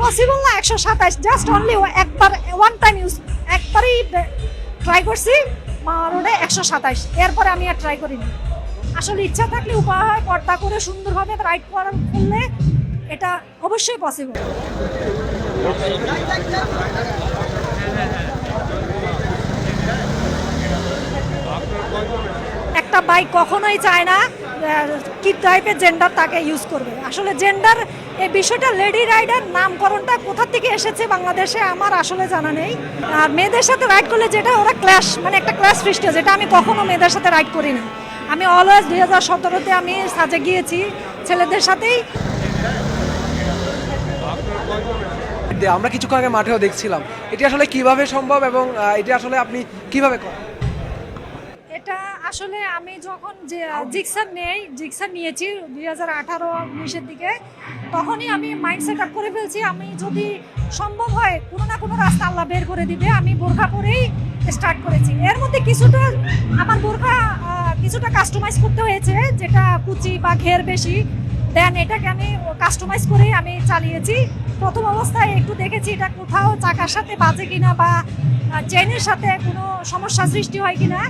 Possible না 127, just only একবার one time use, একবারই ট্রাই করছি রোডে 127, এরপরে আমি আর ট্রাই করিনি। আসলে ইচ্ছা থাকলে উপায় হয়, পর্দা করে সুন্দরভাবে রাইড করলে এটা অবশ্যই পসিবল। একটা বাইক কখনোই চায় না কি টাইপের জেন্ডার তাকে ইউজ করবে। আসলে জেন্ডার এই বিষয়টা, লেডি রাইডার নামকরণটা কোথা থেকে এসেছে বাংলাদেশে আমার আসলে জানা নেই। আর মেয়েদের সাথে রাইড করলে যেটা ওরা ক্লাশ, মানে একটা ক্লাশ সৃষ্টি, যেটা আমি কখনো মেয়েদের সাথে রাইড করি না। আমি অলওয়েজ 2017-তে আমি সাজে গিয়েছি ছেলেদের সাথেই। আমরা কিছুক্ষণ আগে মাঠেও দেখছিলাম, এটি আসলে কিভাবে সম্ভব এবং এটি আসলে আপনি কিভাবে করেন? এটা আসলে আমি যখন যে জিক্সার নিয়েছি 2018-19-এর দিকে, তখনই আমি মাইন্ড সেট আপ করে ফেলছি আমি যদি সম্ভব হয় কোনো না কোনো রাস্তা আল্লাহ বের করে দিবে, আমি বোরখা পরেই স্টার্ট করেছি। এর মধ্যে কিছুটা আমার বোরখা কিছুটা কাস্টমাইজ করতে হয়েছে, যেটা কুচি বা ঘের বেশি, দেন এটাকে আমি কাস্টমাইজ করে আমি চালিয়েছি। প্রথম অবস্থায় একটু দেখেছি এটা কোথাও চাকার সাথে বাজে কিনা বা চেনের সাথে কোনো সমস্যা সৃষ্টি হয় কিনা।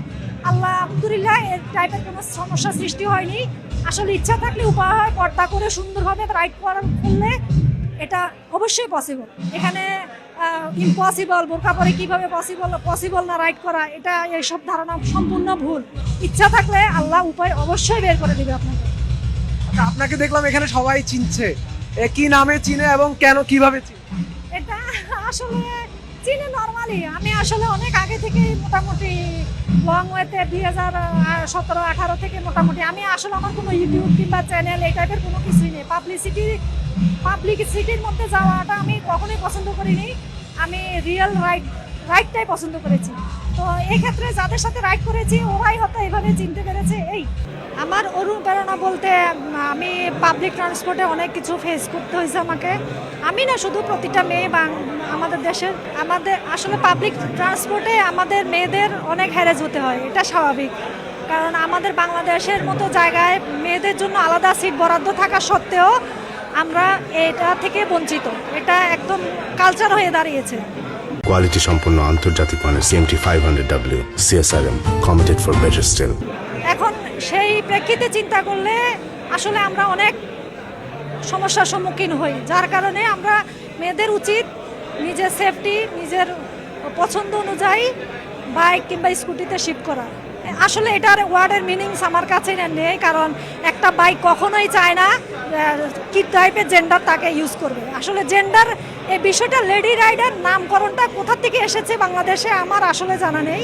আল্লাহ আলহামদুলিল্লাহ এর টাইপের কোনো সমস্যা সৃষ্টি হয়নি। আসলে ইচ্ছা থাকলে উপায় হয়, পর্দা করে সুন্দরভাবে রাইড করলে এটা অবশ্যই পসিবল। এখানে ইম্পসিবল, বোরকা পরে কীভাবে পসিবল না রাইড করা, এটা এইসব ধারণা সম্পূর্ণ ভুল। ইচ্ছা থাকলে আল্লাহ উপায় অবশ্যই বের করে দেবে আপনাকে। আচ্ছা, আপনাকে দেখলাম এখানে সবাই চিনছে, কি নামে চিনে এবং কেন কিভাবে চিনে? এটা আসলে চিনে নর্মালি, আমি আসলে অনেক আগে থেকে মোটামুটি লং ওয়েতে 2017-18 থেকে মোটামুটি আমি আসলে আমার কোনো ইউটিউব কিংবা চ্যানেল এই টাইপের কোনো কিছুই নেই। পাবলিসিটির মধ্যে যাওয়াটা আমি কখনোই পছন্দ করিনি। আমি রিয়েল রাইডটাই পছন্দ করেছি। তো এই ক্ষেত্রে যাদের সাথে রাইড করেছি ওরাই হয়তো এইভাবে চিনতে পেরেছে। এই আমার অনুপ্রেরণা বলতে, আমি পাবলিক ট্রান্সপোর্টে অনেক কিছু ফেস করতে হয়েছে আমাকে। আমি না, শুধু প্রতিটা মেয়ে বা আমাদের দেশের, আমাদের আসলে পাবলিক ট্রান্সপোর্টে আমাদের মেয়েদের অনেক হ্যারেজ হতে হয়, এটা স্বাভাবিক। কারণ আমাদের বাংলাদেশের মতো জায়গায় মেয়েদের জন্য আলাদা সিট বরাদ্দ থাকা সত্ত্বেও আমরা এটা থেকে বঞ্চিত। এটা একদম কালচার হয়ে দাঁড়িয়েছে। কোয়ালিটি সম্পন্ন আন্তর্জাতিক মানের CMT 500W CSRM committed for better still। এখন সেই প্রেক্ষিতে চিন্তা করলে আসলে আমরা অনেক সমস্যার সম্মুখীন হই, যার কারণে আমরা মেয়েদের উচিত নিজের সেফটি, নিজের পছন্দ অনুযায়ী বাইক কিংবা স্কুটিতে শিফট করা। আসলে এটার ওয়ার্ডের মিনিংস আমার কাছে নেই, কারণ একটা বাইক কখনোই চায় না কি টাইপের জেন্ডার তাকে ইউজ করবে। আসলে জেন্ডার এই বিষয়টা, লেডি রাইডার নামকরণটা কোথা থেকে এসেছে বাংলাদেশে আমার আসলে জানা নেই।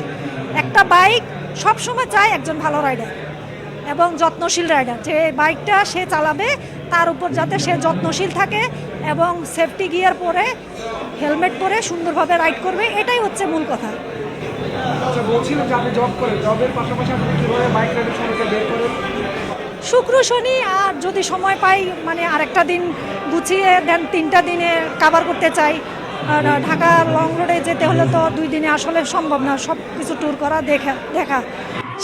একটা বাইক সবসময় চায় একজন ভালো রাইডার এবং যত্নশীল রাইডার, যে বাইকটা সে চালাবে তার উপর যাতে সে যত্নশীল থাকে এবং সেফটি গিয়ার পরে, হেলমেট পরে সুন্দরভাবে রাইড করবে, এটাই হচ্ছে মূল কথা। আচ্ছা, বলছিলাম যে আপনি জব করেন, জবের পাশাপাশি আপনি কিভাবে বাইক রাইডের সময়টা বের করেন? শুক্র শনি, আর যদি সময় পাই মানে আরেকটা দিন গুছিয়ে দেন 3টা দিনে কাভার করতে চাই। আর ঢাকা লং রোডে যেতে হলে তো 2 দিনে আসলে সম্ভব না সব কিছু ট্যুর করা, দেখা।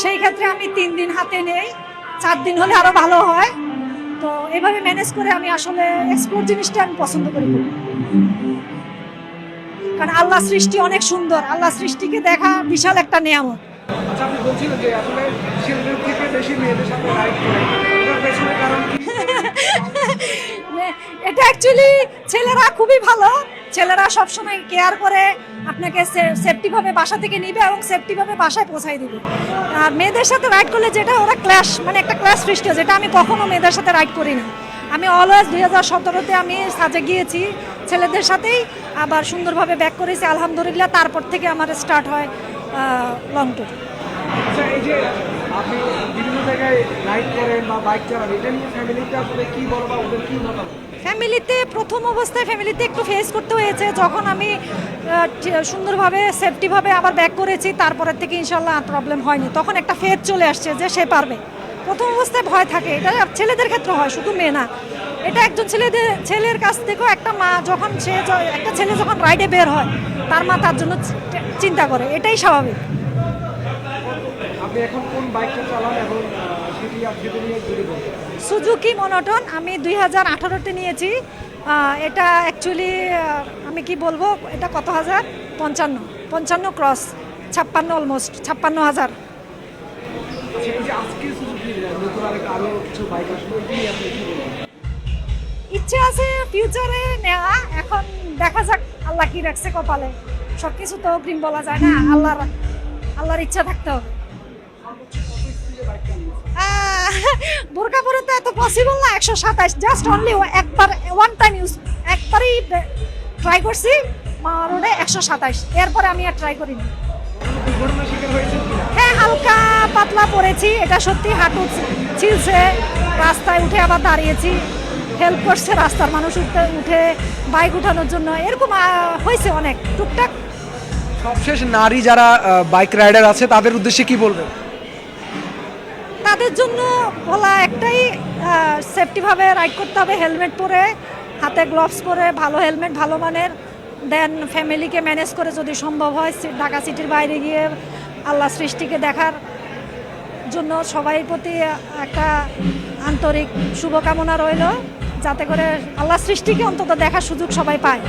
সেই ক্ষেত্রে আমি 3 দিন হাতে নেই, 4 দিন হলে আরও ভালো হয়। তো এভাবে ম্যানেজ করে আমি আসলে এক্সপ্লোর জিনিসটা আমি পছন্দ করি, কারণ আল্লাহ সৃষ্টি অনেক সুন্দর, আল্লাহ সৃষ্টিকে দেখা বিশাল একটা নিয়ামত। আচ্ছা, আপনি বলছিলেন যে আসলে ছেলেদের থেকে বেশি মেয়েদের সাথে রাইড করেন, এটার পেছনে কারণ কি? এটা অ্যাকচুয়ালি ছেলেরা খুবই ভালো, ছেলেরা সবসময় কেয়ার করে আপনাকে সেফটিভাবে বাসা থেকে নিবে এবং সেফটিভাবে বাসায় পৌঁছায় দিবে। আর মেয়েদের সাথে রাইড করলে যেটা ওরা ক্লাশ, মানে একটা ক্লাশ সৃষ্টি, যেটা আমি কখনো মেয়েদের সাথে রাইড করি না। আমি অলওয়েজ 2017-তে আমি সাজে গিয়েছি ছেলেদের সাথেই, আবার সুন্দরভাবে ব্যাক করেছি আলহামদুলিল্লাহ। তারপর থেকে আমার স্টার্ট হয় লং ট্যুর। আচ্ছা, এই যে আপনি বিভিন্ন জায়গায় রাইড করেন বা বাইক চালান, এটা নিয়ে ফ্যামিলিতে আসলে কি বলো বা ওদের কি মতামত? ফ্যামিলিতে প্রথম অবস্থায় একটু ফেস করতে হয়েছে, যখন আমি সুন্দরভাবে সেফটিভাবে আবার ব্যাক করেছি, তারপরের থেকে ইনশাল্লাহ আর প্রবলেম হয়নি। তখন একটা ফেথ চলে আসছে যে সে পারবে। প্রথম অবস্থায় ভয় থাকে, এটা ছেলেদের ক্ষেত্রে হয়, শুধু মেয়ে না। এটা একজন ছেলের কাছ থেকেও একটা মা যখন একটা ছেলে যখন রাইডে বের হয়, তার মা তার জন্য চিন্তা করে, এটাই স্বাভাবিক। আপনি এখন কোন বাইকটা চালান এবং সেটি নিয়ে যদি বলেন? সুজুকি মনোটন আমি 2018-তে নিয়েছি। এটা অ্যাকচুয়ালি আমি কি বলবো, এটা কত হাজার, 55 ক্রস, 56 অলমোস্ট 56,000। আচ্ছা, এই যে আজকে সুজুকি নতুন আরো কিছু বাইক আসবে, এটা নিয়ে আপনি কি বলবেন? ইচ্ছে আছে ফিউচারে নেওয়া, এখন দেখা যাক আল্লাহ কি রাখছে কপালে। সব কিছু তো অগ্রিম বলা যায় না, আল্লাহর ইচ্ছা থাকতে হবে। বোরকাপুরে তো এত পসিবল না, 127 জাস্ট অনলি একবার, ওয়ান টাইম ইউজ, একবারই ট্রাই করছি মা রোডে 127, এরপরে আমি আর ট্রাই করিনি। দুর্ঘটনার শিকার হয়েছেন কিনা? হ্যাঁ, হালকা পাতলা পড়েছি, এটা সত্যি, হাঁটু ছিলছে, রাস্তায় উঠে আবার দাঁড়িয়েছি, হেল্প করছে রাস্তার মানুষ উঠে বাইক উঠানোর জন্য, এরকম হয়েছে অনেক টুকটাক। সবশেষ নারী যারা বাইক রাইডার আছে তাদের উদ্দেশ্যে কি বলবেন? তাদের জন্য বলা একটাই, সেফটিভাবে রাইড করতে হবে, হেলমেট পরে, হাতে গ্লোভস পরে, ভালো হেলমেট, ভালো মানের, দেন ফ্যামিলিকে ম্যানেজ করে যদি সম্ভব হয় ঢাকা সিটির বাইরে গিয়ে আল্লাহ সৃষ্টিকে দেখার জন্য সবাই প্রতি একটা আন্তরিক শুভকামনা রইল, যাতে করে আল্লাহ সৃষ্টিকে অন্তত দেখার সুযোগ সবাই পায়।